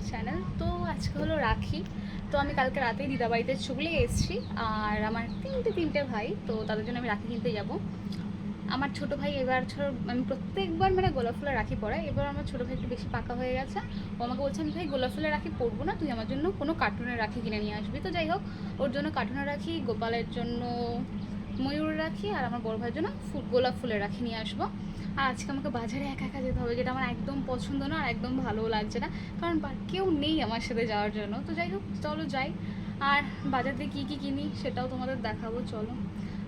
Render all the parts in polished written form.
Channel. তো আজকে হলো রাখি। তো আমি কালকে রাতেই দিদাবাড়িতে চলে এসেছি। আর আমার তিনটে ভাই, তো তাদের জন্য আমি রাখি কিনতে যাব। আমার ছোট ভাই এবার আমি প্রত্যেকবার মানে গোলাপ ফুলের রাখি পরাই। এবার আমার ছোট ভাই একটু বেশি পাকা হয়ে গেছে। ও আমাকে বলছে আমি ভাই গোলাপ ফুলের রাখি পরবো না, তুই আমার জন্য কোনো কার্টুনের রাখি কিনে নিয়ে আসবি। তো যাই হোক, ওর জন্য কার্টুনের রাখি, গোপালের জন্য ময়ূর রাখি, আর আমার বড় ভাইয়ের জন্য গোলাপ ফুলের রাখি নিয়ে আসবো। আর আজকে আমাকে বাজারে একা একা যেতে হবে, যেটা আমার একদম পছন্দ না আর একদম ভালোও লাগছে না, কারণ কেউ নেই আমার সাথে যাওয়ার জন্য। তো যাই হোক, চলো যাই। আর বাজার দিয়ে কী কী কিনি সেটাও তোমাদের দেখাবো, চলো।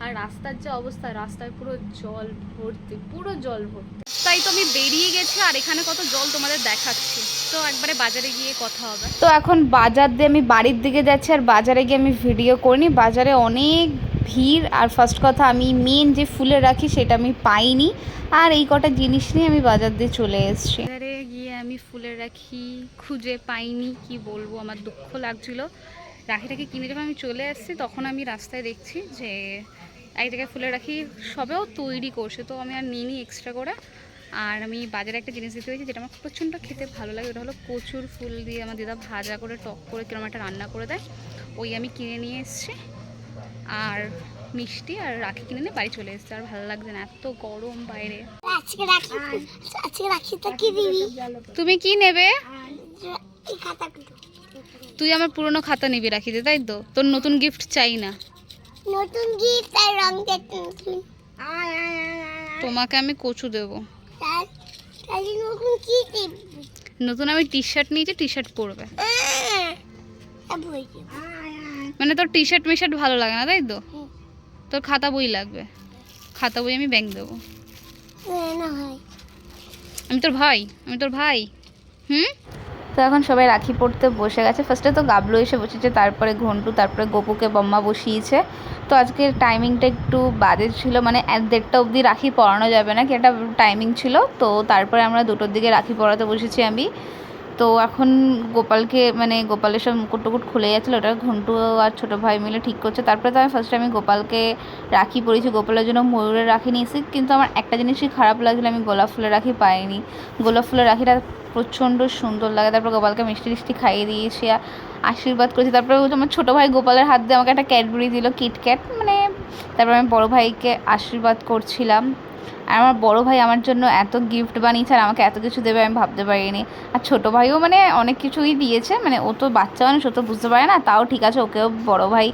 আর রাস্তার যে অবস্থা, রাস্তায় পুরো জল ভর্তি, পুরো জল ভর্তি। তাই তো আমি বেরিয়ে গেছি, আর এখানে কত জল তোমাদের দেখাচ্ছি। তো একবারে বাজারে গিয়ে কথা হবে। তো এখন বাজার দিয়ে আমি বাড়ির দিকে যাচ্ছি, আর বাজারে গিয়ে আমি ভিডিও করিনি। বাজারে অনেক ভিড়, আর ফার্স্ট কথা আমি মেন যে ফুলের রাখি সেটা আমি পাইনি। আর এই কটা জিনিস নিয়ে আমি বাজার দিয়ে চলে এসেছি। বাজারে গিয়ে আমি ফুলের রাখি খুঁজে পাইনি, কি বলবো, আমার দুঃখ লাগছিল। রাখিটাকে কিনে যখন আমি চলে এসেছি, তখন আমি রাস্তায় দেখছি যে এক জায়গায় ফুলের রাখি সবেও তৈরি করছে। তো আমি আর নিইনি এক্সট্রা করে। আর আমি বাজারে একটা জিনিস দেখতে পেয়েছি যেটা আমার প্রচণ্ড খেতে ভালো লাগে, ওটা হলো কচুর ফুল দিয়ে আমার দিদা ভাজা করে টক করে কিরকম একটা রান্না করে দেয়, ওই আমি কিনে নিয়ে এসেছি। আর মিষ্টি আর রাখি কিনে নিয়ে বাড়ি চলে এসেছে। আর ভালো লাগছে না, এত গরম বাইরে। তুমি কি নেবে? তুই আমার পুরনো খাতা নিবি রাখিতে, তাই তো? তোর নতুন গিফট চাই না। নতুন গিফট আর রং দেখতে নতুন। তোমাকে আমি কচু দেবো। তাই নতুন কি দেব? নতুন আমি টি শার্ট নিয়েছি, টি শার্ট পরবে। মানে তোর টি শার্ট মিশার্ট ভালো লাগে না, তাই তো? তোর খাতা বই লাগবে, খাতা বই আমি ব্যাংক দেবো। আমি তোর ভাই। তো এখন সবাই রাখি পড়তে বসে গেছে। ফার্স্টে তো গাবলু এসে বসেছে, তারপরে ঘন্টু, তারপরে গোপুকে বম্মা বসিয়েছে। তো আজকের টাইমিংটা একটু বাজে ছিল, মানে 1:30 অবধি রাখি পরানো যাবে না কি একটা টাইমিং ছিল। তো তারপরে আমরা 2টোর দিকে রাখি পরাতে বসেছি আমি। তো এখন গোপালকে মানে গোপালের সব মুকুট টুকুট খুলে যাচ্ছিলো, ওটা ঘন্টু আর ছোটো ভাই মিলে ঠিক করছে। তারপরে তো আমি গোপালকে রাখি পরিয়েছি, গোপালের জন্য ময়ূরের রাখি নিয়েছি। কিন্তু আমার একটা জিনিসই খারাপ লাগছিলো, আমি গোলাপ ফুলের রাখি পাইনি। গোলাপ ফুলের রাখিটা প্রচণ্ড সুন্দর লাগে। তারপর গোপালকে মিষ্টি টিষ্টি খাইয়ে দিয়েছি, আশীর্বাদ করেছি। তারপরে আমার ছোটো ভাই গোপালের হাত দিয়ে আমাকে একটা ক্যাডবেরি দিল, কিটক্যাট মানে। তারপর আমি বড়ো ভাইকে আশীর্বাদ করছিলাম। আর আমার বড়ো ভাই আমার জন্য এত গিফট বানিয়েছে, আর আমাকে এত কিছু দেবে আমি ভাবতে পারিনি। আর ছোটো ভাইও মানে অনেক কিছুই দিয়েছে, মানে ও তো বাচ্চা মানুষ, ও তো বুঝতে পারে না, তাও ঠিক আছে, ওকেও বড়ো ভাই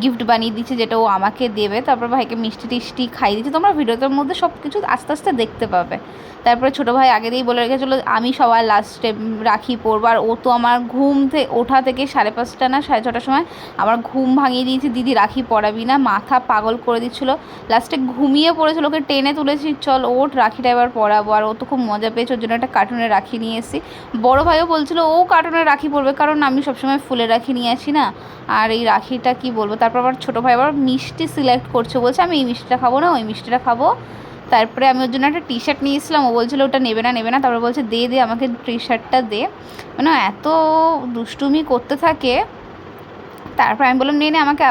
গিফট বানিয়ে দিচ্ছে যেটা ও আমাকে দেবে। তারপর ভাইকে মিষ্টি টিষ্টি খাইয়ে দিচ্ছে। তোমরা ভিডিওটার মধ্যে সব কিছু আস্তে আস্তে দেখতে পাবে। তারপরে ছোটো ভাই আগে দিয়েই বলে রেখেছিলো আমি সবার লাস্টে রাখি পরবো। আর ও তো আমার ঘুম ওঠা থেকে 5:30 না 6:30টার সময় আমার ঘুম ভাঙিয়ে দিয়েছে, দিদি রাখি পরাবি না, মাথা পাগল করে দিচ্ছিলো। লাস্টে ঘুমিয়ে পড়েছিল, ওকে টেনে তুলেছি, চল ওঠ রাখিটা এবার পরাবো। আর ও তো খুব মজা পেয়েছে, ওর জন্য একটা কার্টুনের রাখি নিয়ে এসেছি। বড়ো ভাইও বলছিল ও কার্টুনের রাখি পরবে, কারণ আমি সবসময় ফুলের রাখি নিয়ে আসি না। আর এই রাখিটা কি বলবো। তারপর আবার ছোটো ভাই আবার মিষ্টি সিলেক্ট করছে, বলছে আমি এই মিষ্টিটা খাবো না, ওই মিষ্টিটা খাবো। তারপরে আমি ওর জন্য একটা টি শার্ট নিয়েছিলাম, ও বলছিল ওটা নেবে না। তারপরে বলছে দে আমাকে টি শার্টটা দে। মানে এত দুষ্টুমি করতে থাকে। তারপর আমি বললাম নে আমাকে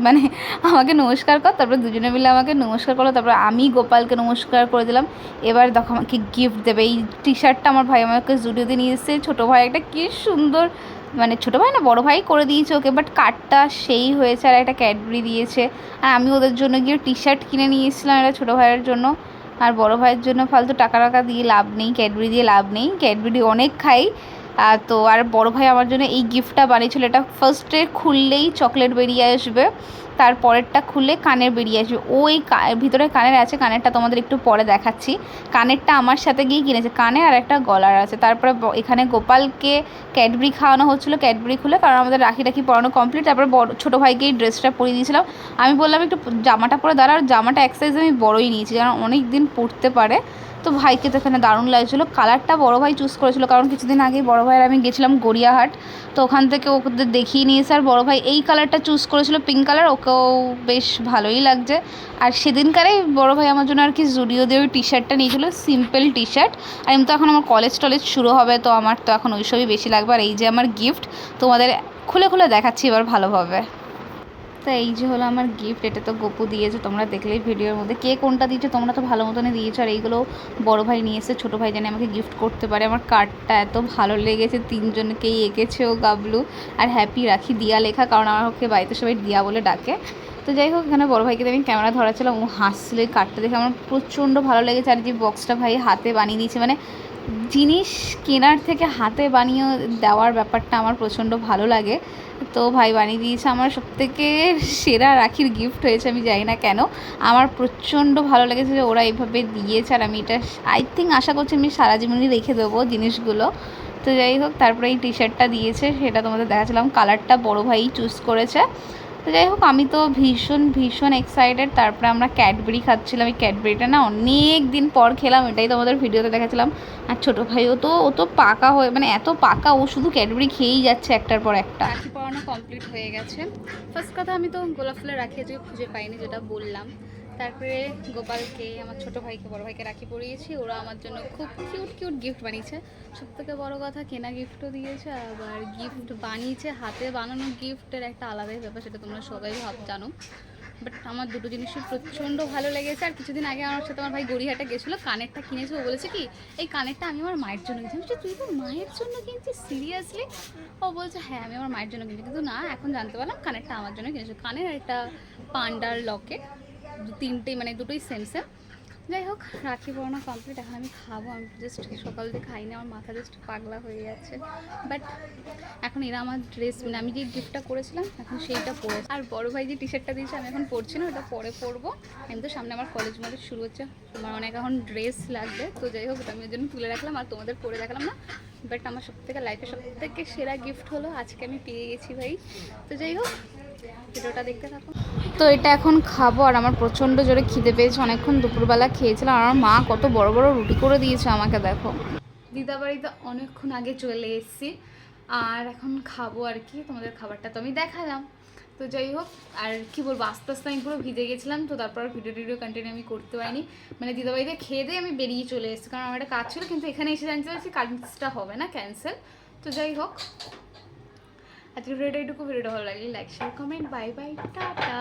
মানে আমাকে নমস্কার কর। তারপর দুজনে মিলে আমাকে নমস্কার করলো। তারপর আমি গোপালকে নমস্কার করে দিলাম। এবার দেখো আমাকে গিফট দেবে। এই টি শার্টটা আমার ভাই আমাকে জুডিওতে নিয়ে এসেছে। ছোটো ভাই একটা কী সুন্দর, মানে ছোটো ভাই না বড়ো ভাই করে দিয়েছে ওকে, বাট কার্ডটা সেই হয়েছে। আর একটা ক্যাডবেরি দিয়েছে। আর আমি ওদের জন্য গিয়ে টি শার্ট কিনে নিয়ে এসেছিলাম, এটা ছোটো ভাইয়ের জন্য। আর বড়ো ভাইয়ের জন্য ফালতু টাকা দিয়ে লাভ নেই, ক্যাডবেরি দিয়ে লাভ নেই, ক্যাডবেরি অনেক খাই। তো আর বড়ো ভাই আমার জন্য এই গিফটটা বানিয়েছিল। এটা ফার্স্টে খুললেই চকলেট বেরিয়ে আসবে, তারপরেরটা খুললে কানের বেরিয়ে আসবে। ওই ভিতরে কানের আছে, কানেরটা তোমাদের একটু পরে দেখাচ্ছি। কানেরটা আমার সাথে গিয়ে কিনেছে, কানের আর একটা গলার আছে। তারপরে এখানে গোপালকে ক্যাডবেরি খাওয়ানো হচ্ছিলো, ক্যাডবেরি খুলে, কারণ আমাদের রাখি পরানো কমপ্লিট। তারপরে ছোটো ভাইকে এই ড্রেসটা পরিয়ে দিয়েছিলাম। আমি বললাম একটু জামাটা পরে দাঁড়া, আর জামাটা এক সাইজ আমি বড়োই নিয়েছি, কারণ অনেক দিন পরতে পারে। তো ভাইকে তো এখানে দারুণ লাগছিলো। কালারটা বড়ো ভাই চুজ করেছিল, কারণ কিছুদিন আগেই বড়ো ভাইয়ের আমি গেছিলাম গড়িয়াহাট, তো ওখান থেকে ওদের দেখিয়ে নিয়েছে। আর বড়ো ভাই এই কালারটা চুজ করেছিল, পিঙ্ক কালার, ওকেও বেশ ভালোই লাগছে। আর সেদিনকারেই বড়ো ভাই আমার জন্য আর কি জুডিও দিয়ে ওই টি শার্টটা নিয়েছিলো, সিম্পল টি শার্ট। আর এমনি তো এখন আমার কলেজ টলেজ শুরু হবে, তো আমার তো এখন ওইসবই বেশি লাগবে। আর এই যে আমার গিফট তোমাদের খুলে দেখাচ্ছি এবার ভালোভাবে। তো এই যে হলো আমার গিফট, এটা তো গপু দিয়েছে, তোমরা দেখলেই ভিডিওর মধ্যে। কে কোনটা দিয়েছো তোমরা তো ভালো মতনই দিয়েছো। আর এইগুলো বড় ভাই নিয়ে এসে, ছোটো ভাই জানে আমাকে গিফট করতে পারে। আমার কার্ডটা এত ভালো লেগেছে, তিনজনকেই এঁকেছে ও গাবলু। আর হ্যাপি রাখি দিয়া লেখা, কারণ আমাকে বাড়িতে সবাই দিয়া বলে ডাকে। তো যাই হোক, এখানে বড় ভাইকে আমি ক্যামেরা ধরাচ্ছিলাম, ও হাসছিল। এই কার্ডটা দেখে আমার প্রচণ্ড ভালো লেগেছে। আর যে বক্সটা ভাই হাতে বানিয়ে দিয়েছে, মানে জিনিস কেনার থেকে হাতে বানিয়ে দেওয়ার ব্যাপারটা আমার প্রচণ্ড ভালো লাগে। তো ভাই বানিয়ে দিয়েছে, আমার সবথেকে সেরা রাখির গিফট হয়েছে। আমি জানি না কেন, আমার প্রচণ্ড ভালো লেগেছে যে ওরা এইভাবে দিয়েছে। আর আমি এটা আই থিঙ্ক আশা করছি আমি সারা জীবনই রেখে দেবো জিনিসগুলো। তো যাই হোক, তারপরে এই টি শার্টটা দিয়েছে, সেটা তোমাদের দেখাচ্ছিলাম। কালারটা বড় ভাই চুজ করেছে। তো যাই হোক, আমি তো ভীষণ ভীষণ এক্সাইটেড। তারপরে আমরা ক্যাডবেরি খাচ্ছিলাম। এই ক্যাডবেরিটা না অনেক দিন পর খেলাম, এটাই তোমাদের ভিডিওতে দেখাচ্ছিলাম। আর ছোটো ভাই ও তো পাকা হয়ে, মানে এত পাকা, ও শুধু ক্যাডবেরি খেয়েই যাচ্ছে একটার পর একটা। রাখি পরানো কমপ্লিট হয়ে গেছে। ফার্স্ট কথা, আমি তো গোলাপ ফুলের রাখি আজকে খুঁজে পাইনি, যেটা বললাম। তারপরে গোপালকে, আমার ছোটো ভাইকে, বড় ভাইকে রাখি পরিয়েছি। ওরা আমার জন্য খুব কিউট কিউট গিফট বানিয়েছে। সবথেকে বড় কথা, কেনা গিফটও দিয়েছে, আবার গিফট বানিয়েছে। হাতে বানানো গিফটের একটা আলাদাই ব্যাপার, সেটা তোমরা সবাই জানো। বাট আমার দুটো জিনিসই প্রচণ্ড ভালো লেগেছে। আর কিছুদিন আগে আমার সাথে আমার ভাই গড়িয়াহাটে গেছিলো, কানেরটা কিনেছে। ও বলেছে কি, এই কানেরটা আমি আমার মায়ের জন্য কিনছি। আমি বলছি, তুই তোর মায়ের জন্য কিনছিস সিরিয়াসলি? ও বলছে হ্যাঁ, আমি আমার মায়ের জন্য কিনছি। কিন্তু না, এখন জানতে পারলাম কানেরটা আমার জন্য কিনেছে। কানের আর একটা পান্ডার লকেট, তিনটেই, মানে দুটোই সেম সেম। যাই হোক, রাখি পরানো কমপ্লিট। এখন আমি খাবো। আমি জাস্ট সকাল থেকে খাইনি, আমার মাথা জাস্ট পাগলা হয়ে যাচ্ছে। বাট এখন এরা আমার ড্রেস, মানে আমি যে গিফটটা করেছিলাম এখন সেইটা পরে। আর বড় ভাই যে টি শার্টটা দিয়েছে আমি এখন পরছি না, ওটা পরে পরবো। আমি তো সামনে আমার কলেজ শুরু হচ্ছে, তোমার অনেক এখন ড্রেস লাগবে। তো যাই হোক, ওটা আমি ওই জন্য তুলে রাখলাম, আর তোমাদের পরে দেখালাম না। বাট আমার সবথেকে লাইফের সবথেকে সেরা গিফট হলো আজকে আমি পেয়ে গেছি ভাই। তো যাই হোক, ভিডিওটা দেখতে থাকো। তো এটা এখন খাবো। আর আমার প্রচণ্ড জোরে খিদে পেয়েছে, অনেকক্ষণ দুপুরবেলা খেয়েছিলাম। আর আমার মা কত বড় বড় রুটি করে দিয়েছে আমাকে, দেখো। দিদাবাড়িতে অনেকক্ষণ আগে চলে এসেছি, আর এখন খাবো আর কি। তোমাদের খাবারটা তো আমি দেখালাম। তো যাই হোক, আর কি বলবো, আস্তে আস্তে আমি পুরো ভিজে গেছিলাম। তো তারপর ভিডিও কন্টিনিউ আমি করতে পারিনি। মানে দিদাবাড়িতে খেয়ে দিয়ে আমি বেরিয়ে চলে এসেছি, কারণ আমার একটা কাজ ছিল। কিন্তু এখানে এসে জানতে পারছি কাজটা হবে না, ক্যান্সেল। তো যাই হোক, আজকের ভিডিওটা ভালো লাগলে like share comment. Bye bye, tata.